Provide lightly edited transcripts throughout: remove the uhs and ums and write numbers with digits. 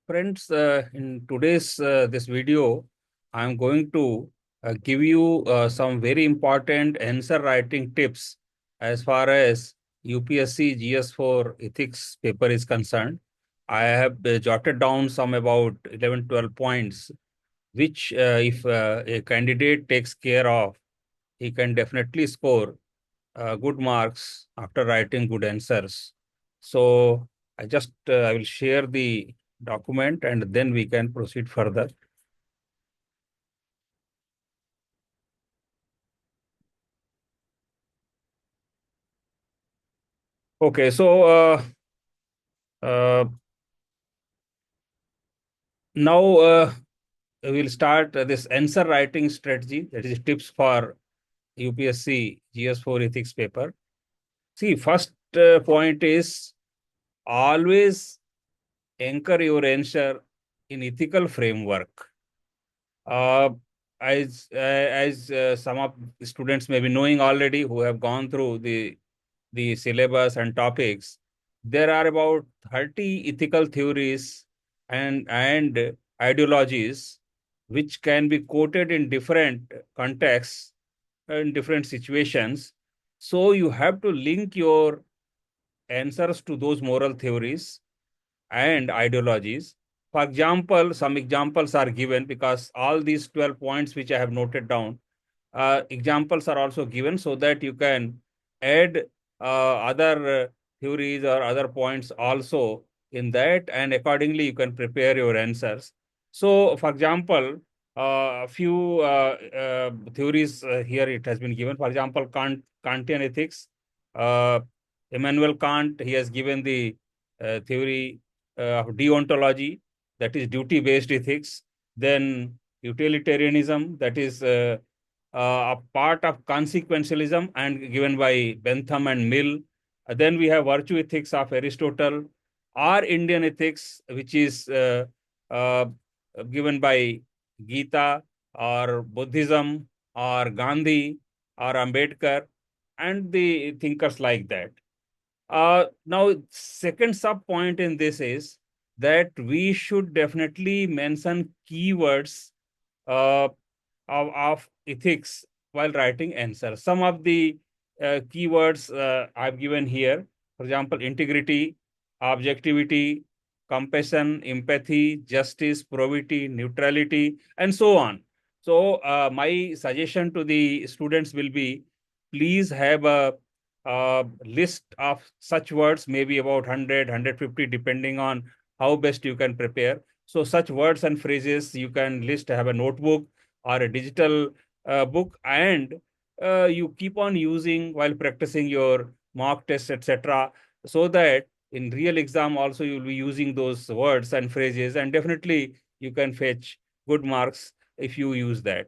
Friends, in today's this video, I'm going to give you some very important answer writing tips as far as UPSC GS4 ethics paper is concerned. I have jotted down some about 11, 12 points, which if a candidate takes care of, he can definitely score good marks after writing good answers. So I will share the document and then we can proceed further. Okay, so uh, now we'll start this answer writing strategy, that is tips for UPSC GS4 ethics paper. See, first point is always anchor your answer in ethical framework. Uh, as some of the students may be knowing already who have gone through the syllabus and topics, there are about 30 ethical theories and ideologies which can be quoted in different contexts and different situations. So you have to link your answers to those moral theories and ideologies. For example, some examples are given because all these 12 points which I have noted down, examples are also given so that you can add other theories or other points also in that, and accordingly you can prepare your answers. So, for example, a few theories here it has been given. For example, Kantian ethics. Uh, Immanuel Kant, he has given the theory of deontology, that is duty-based ethics. Then utilitarianism, that is a part of consequentialism and given by Bentham and Mill. Then we have virtue ethics of Aristotle, or Indian ethics, which is uh, given by Gita or Buddhism or Gandhi or Ambedkar and the thinkers like that. Now, second sub point in this is that we should definitely mention keywords uh, of ethics while writing answers. Some of the keywords I've given here, for example, integrity, objectivity, compassion, empathy, justice, probity, neutrality, and so on. So my suggestion to the students will be, please have a list of such words, maybe about 100, 150, depending on how best you can prepare. So such words and phrases you can list, have a notebook or a digital book, and you keep on using while practicing your mock tests, etc., so that in real exam also you will be using those words and phrases, and definitely you can fetch good marks if you use that.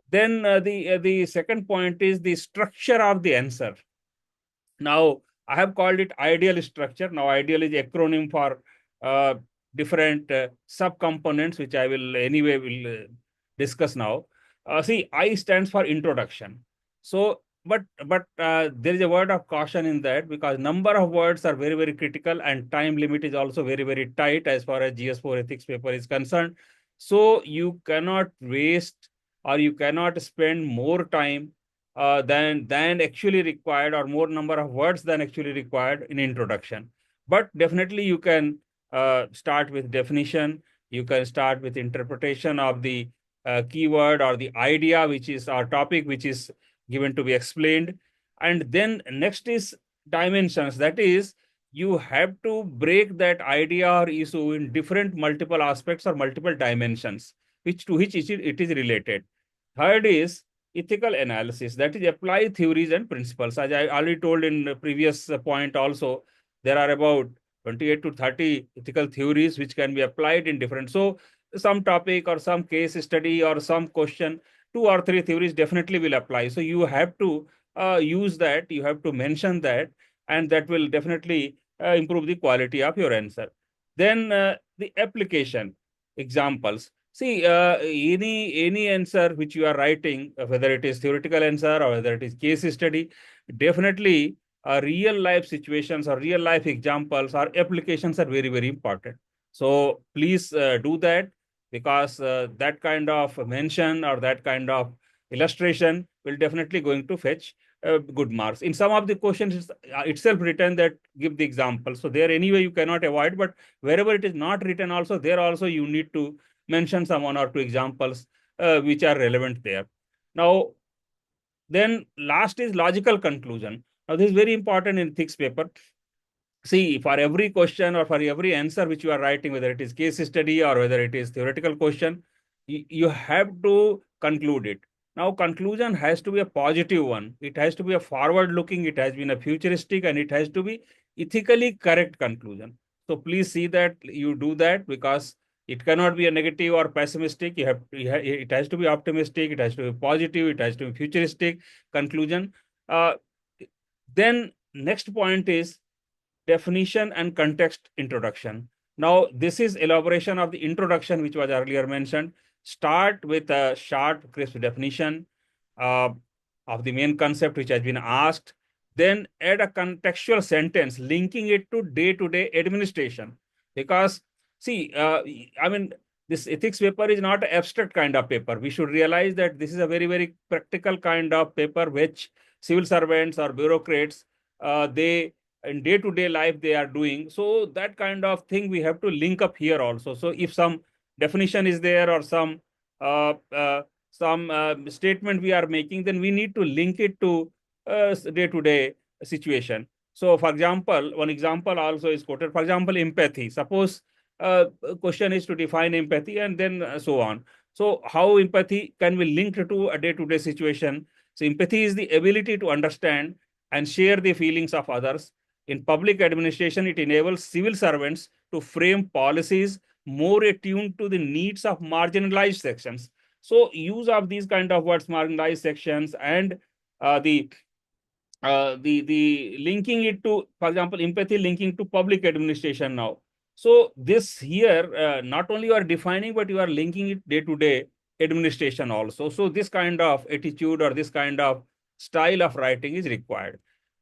Then the second point is the structure of the answer. Now, I have called it ideal structure. Now, ideal is acronym for uh, different subcomponents, which I will anyway will discuss now. See, I stands for introduction. So, but there is a word of caution in that, because number of words are very, very critical, and time limit is also very, very tight as far as GS4 ethics paper is concerned. So you cannot waste, or you cannot spend more time than actually required, or more number of words than actually required in introduction. But definitely you can start with definition. You can start with interpretation of the keyword or the idea, which is our topic, which is given to be explained. And then next is dimensions. That is, you have to break that idea or issue in different multiple aspects or multiple dimensions, which to which it is related. Third is ethical analysis, that is apply theories and principles. As I already told in the previous point also, there are about 28 to 30 ethical theories which can be applied in different. So some topic or some case study or some question, two or three theories definitely will apply. So you have to use that, you have to mention that, and that will definitely improve the quality of your answer. Then the application examples. See, any answer which you are writing, whether it is theoretical answer or whether it is case study, definitely real life situations or real life examples or applications are very, very important. So please do that, because that kind of mention or that kind of illustration will definitely going to fetch good marks. In some of the questions, it's itself written that give the example. So there anyway you cannot avoid, but wherever it is not written also, there also you need to mention some one or two examples which are relevant there. Now, then last is logical conclusion. Now this is very important in ethics paper. See, for every question or for every answer which you are writing, whether it is case study or whether it is theoretical question, you have to conclude it. Now, conclusion has to be a positive one. It has to be a forward-looking, it has been a futuristic, and it has to be ethically correct conclusion. So please see that you do that, because it cannot be a negative or pessimistic. It has to be optimistic, it has to be positive, it has to be futuristic conclusion. Then next point is definition and context introduction. Now, this is elaboration of the introduction, which was earlier mentioned. Start with a short, crisp definition uh, of the main concept which has been asked. Then add a contextual sentence linking it to day-to-day administration. Because, see, I mean, this ethics paper is not an abstract kind of paper. We should realize that this is a very, very practical kind of paper which civil servants or bureaucrats, they in day-to-day life they are doing. So that kind of thing we have to link up here also. So if some definition is there or uh, uh, some statement we are making, then we need to link it to day-to-day situation. So for example, one example also is quoted. For example, empathy. Suppose question is to define empathy, and then so on. So how empathy can be linked to a day-to-day situation? So empathy is the ability to understand and share the feelings of others. In public administration, it enables civil servants to frame policies more attuned to the needs of marginalized sections. So use of these kind of words, marginalized sections, and uh, the the linking it to, for example, empathy linking to public administration now. So this here, not only you are defining, but you are linking it day to day administration also. So this kind of attitude or this kind of style of writing is required.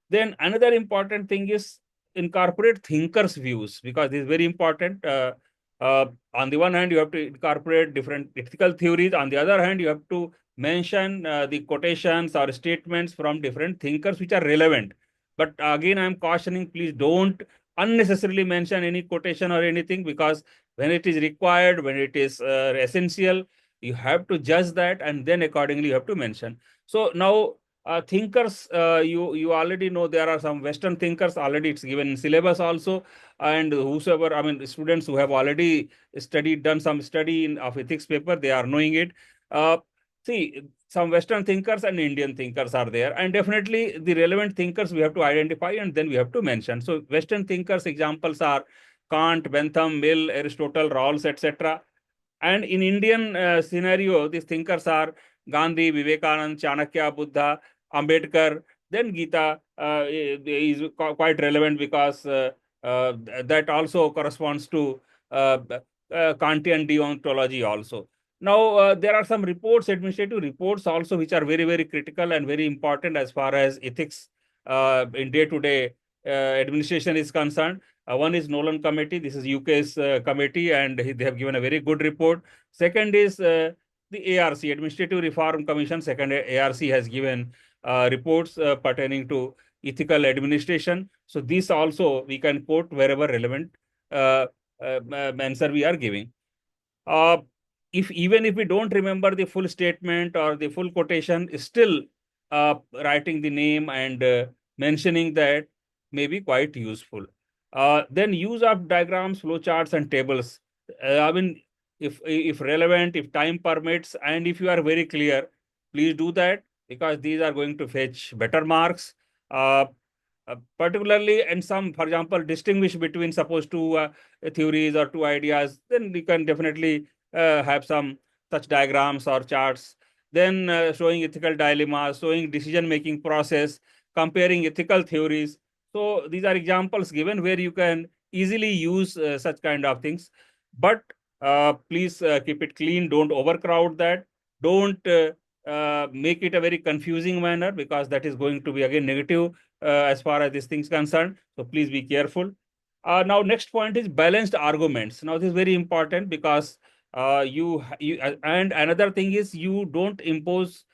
Then another important thing is incorporate thinkers' views, because this is very important. On the one hand, you have to incorporate different ethical theories. On the other hand, you have to mention the quotations or statements from different thinkers which are relevant. But again, I'm cautioning, please don't unnecessarily mention any quotation or anything, because when it is required, when it is essential, you have to judge that, and then accordingly you have to mention. So now thinkers, you already know there are some Western thinkers already. It's given in syllabus also, and whosoever, I mean, students who have already studied, done some study of ethics paper, they are knowing it. Uh, See, some Western thinkers and Indian thinkers are there, and definitely the relevant thinkers we have to identify and then we have to mention. So Western thinkers examples are Kant, Bentham, Mill, Aristotle, Rawls, etc. And in Indian scenario, these thinkers are Gandhi, Vivekanand, Chanakya, Buddha, Ambedkar. Then Gita is quite relevant, because that also corresponds to uh, Kantian deontology also. Now, there are some reports, administrative reports also, which are very, very critical and very important as far as ethics in day-to-day administration is concerned. One is Nolan Committee. This is UK's committee, and they have given a very good report. Second is the ARC, Administrative Reform Commission. Second, ARC has given reports pertaining to ethical administration. So this also we can quote wherever relevant answer we are giving. Uh, if even if we don't remember the full statement or the full quotation, still writing the name and mentioning that may be quite useful. Then use of diagrams, flowcharts, and tables. I mean, if relevant, if time permits, and if you are very clear, please do that, because these are going to fetch better marks. Uh, Particularly, and some, for example, distinguish between suppose two theories or two ideas, then you can definitely have some such diagrams or charts. Then showing ethical dilemmas, showing decision making process, comparing ethical theories. So these are examples given where you can easily use such kind of things. But please keep it clean, don't overcrowd that, don't make it a very confusing manner, because that is going to be again negative as far as these things concerned. So please be careful. Now, next point is balanced arguments. Now, this is very important because and another thing is you don't impose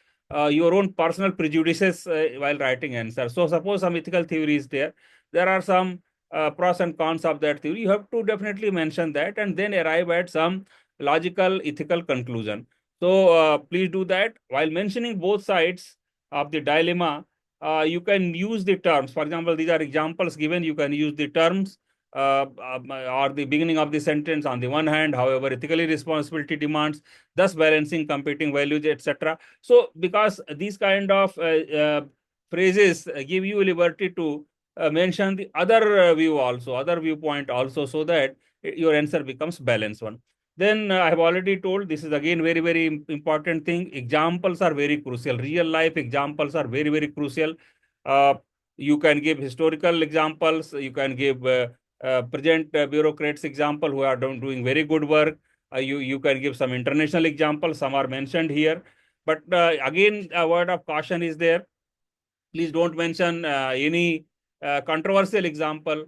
your own personal prejudices while writing answers. So, suppose some ethical theory is there. There are some pros and cons of that theory. You have to definitely mention that and then arrive at some logical ethical conclusion. So, please do that while mentioning both sides of the dilemma. You can use the terms. For example, these are examples given. You can use the terms or the beginning of the sentence on the one hand, however, ethically responsibility demands, thus balancing competing values, etc. So, because these kind of phrases give you liberty to mention the other view also, other viewpoint also, so that your answer becomes balanced one. Then I have already told this is again very, very important thing. Examples are very crucial. Real life examples are very, very crucial. Uh, you can give historical examples. You can give present bureaucrats example who are doing very good work. You can give some international examples. Some are mentioned here. But again, a word of caution is there. Please don't mention any controversial example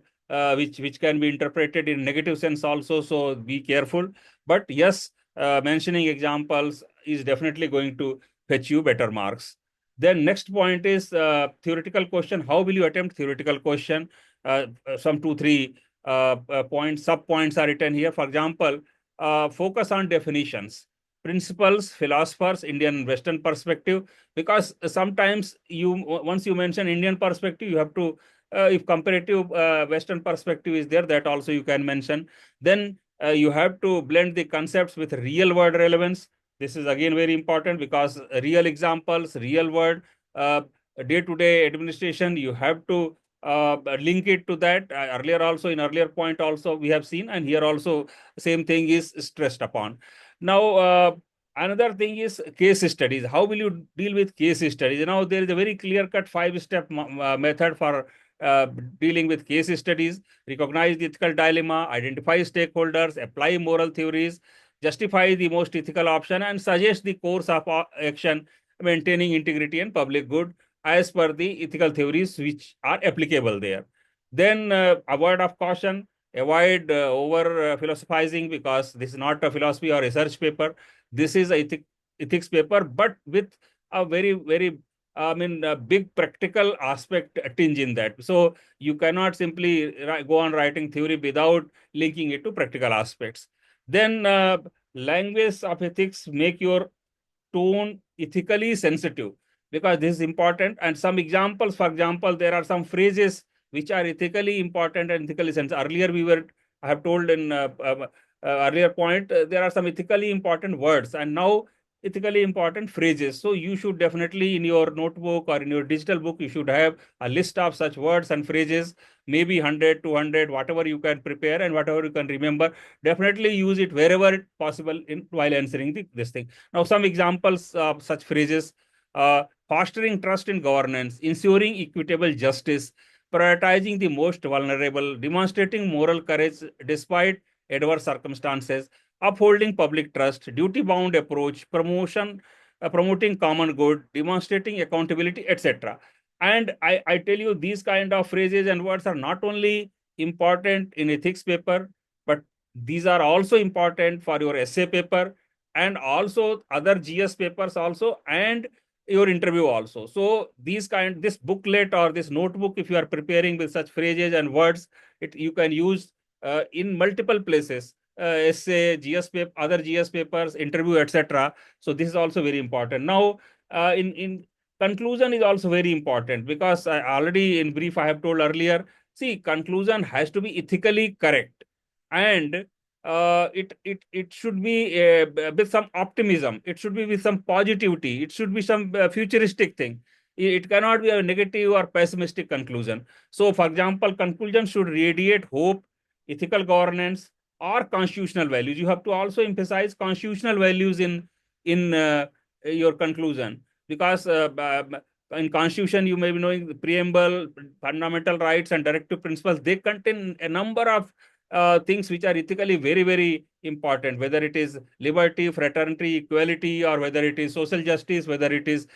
which can be interpreted in negative sense also. So be careful. But yes, mentioning examples is definitely going to fetch you better marks. Then next point is theoretical question. How will you attempt theoretical question? Some two, three points, sub points are written here. For example, focus on definitions, principles, philosophers, Indian Western perspective, because sometimes you once you mention Indian perspective, you have to if comparative Western perspective is there, that also you can mention. Then you have to blend the concepts with real world relevance. This is again very important because real examples, real world, day-to-day administration, you have to link it to that. Earlier also, in earlier point also we have seen, and here also same thing is stressed upon. Now, another thing is case studies. How will you deal with case studies? Now, there is a very clear-cut five-step method for uh, dealing with case studies. Recognize the ethical dilemma, identify stakeholders, apply moral theories, justify the most ethical option, and suggest the course of action, maintaining integrity and public good as per the ethical theories which are applicable there. Then, a word of caution, avoid over philosophizing, because this is not a philosophy or research paper. This is a ethics paper, but with a very, very, I mean, a big practical aspect tinge in that. So you cannot simply go on writing theory without linking it to practical aspects. Then language of ethics, make your tone ethically sensitive, because this is important. And some examples, for example, there are some phrases which are ethically important and ethically sensitive. Earlier we were, I have told in earlier point, there are some ethically important words, and now ethically important phrases. So you should definitely in your notebook or in your digital book, you should have a list of such words and phrases, maybe 100, 200, whatever you can prepare and whatever you can remember. Definitely use it wherever possible in while answering this thing. Now, some examples of such phrases: fostering trust in governance, ensuring equitable justice, prioritizing the most vulnerable, demonstrating moral courage despite adverse circumstances, upholding public trust, duty-bound approach, promoting common good, demonstrating accountability, etc. And I tell you, these kind of phrases and words are not only important in ethics paper, but these are also important for your essay paper and also other GS papers also, and your interview also. So this booklet or this notebook, if you are preparing with such phrases and words, you can use in multiple places, essay, GS paper, other GS papers, interview, etc. So this is also very important. Now, in conclusion is also very important, because I already in brief I have told earlier. See, conclusion has to be ethically correct, and it should be with some optimism. It should be with some positivity. It should be some futuristic thing. It cannot be a negative or pessimistic conclusion. So, for example, conclusion should radiate hope, ethical governance, or constitutional values. You have to also emphasize constitutional values in your conclusion, because in constitution you may be knowing the preamble, fundamental rights, and directive principles. They contain a number of things which are ethically very, very important, whether it is liberty, fraternity, equality, or whether it is social justice, whether it is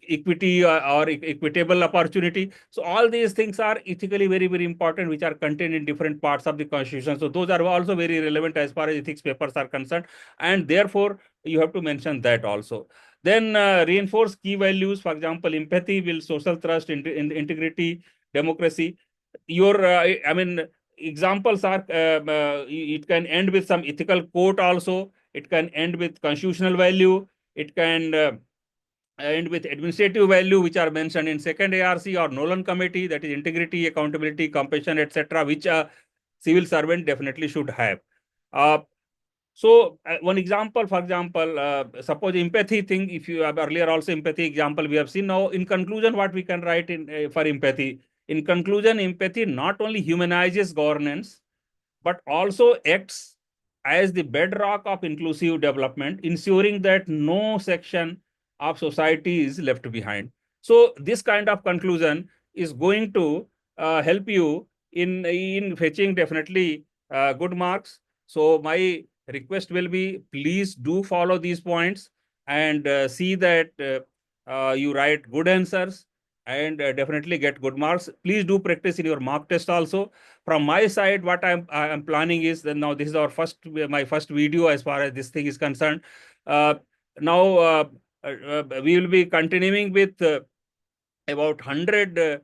equity or equitable opportunity. So all these things are ethically very, very important, which are contained in different parts of the Constitution. So those are also very relevant as far as ethics papers are concerned, and therefore you have to mention that also. Then reinforce key values. For example, empathy, will, social trust, integrity, democracy. Your, I mean, examples are, it can end with some ethical quote also. It can end with constitutional value. It can end with administrative value, which are mentioned in second ARC or Nolan committee, that is integrity, accountability, compassion, etc., which a civil servant definitely should have. Uh, so one example, for example, suppose empathy thing, if you have earlier also empathy example we have seen. Now in conclusion, what we can write in for empathy? In conclusion, empathy not only humanizes governance, but also acts as the bedrock of inclusive development, ensuring that no section of society is left behind. So this kind of conclusion is going to help you in fetching definitely good marks. So my request will be, please do follow these points and see that you write good answers and definitely get good marks. Please do practice in your mock test also. From my side, what I'm planning is that now this is our my first video as far as this thing is concerned. Now we will be continuing with about 100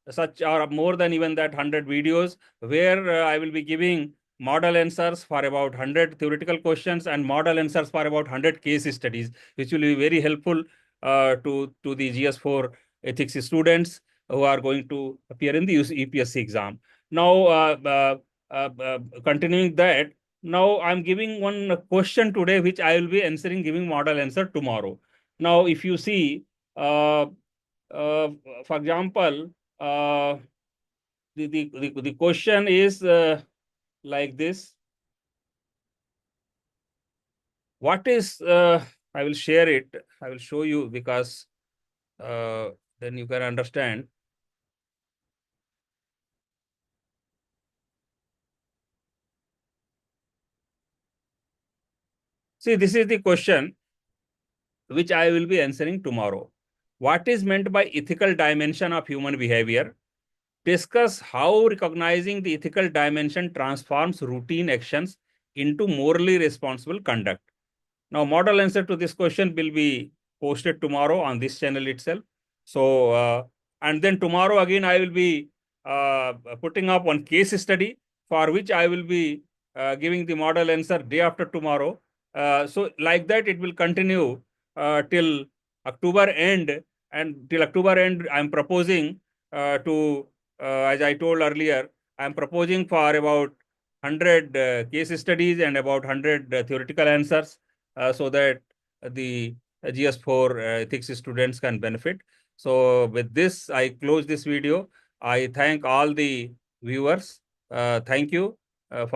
such or more than even that 100 videos, where I will be giving model answers for about 100 theoretical questions and model answers for about 100 case studies, which will be very helpful to the GS4 ethics students who are going to appear in the UPSC exam. Now, continuing that, now I'm giving one question today, which I will be answering, giving model answer tomorrow. Now, if you see, uh, uh, for example, the question is like this. What is, I will share it, I will show you, because then you can understand. See, this is the question which I will be answering tomorrow. What is meant by ethical dimension of human behavior? Discuss how recognizing the ethical dimension transforms routine actions into morally responsible conduct. Now, model answer to this question will be posted tomorrow on this channel itself. So, and then tomorrow again, I will be putting up one case study for which I will be giving the model answer day after tomorrow. So, like that, it will continue till October end. And till October end, I'm proposing as I told earlier, I'm proposing for about 100 case studies and about 100 theoretical answers, so that the GS4 ethics students can benefit. So with this, I close this video. I thank all the viewers. Thank you for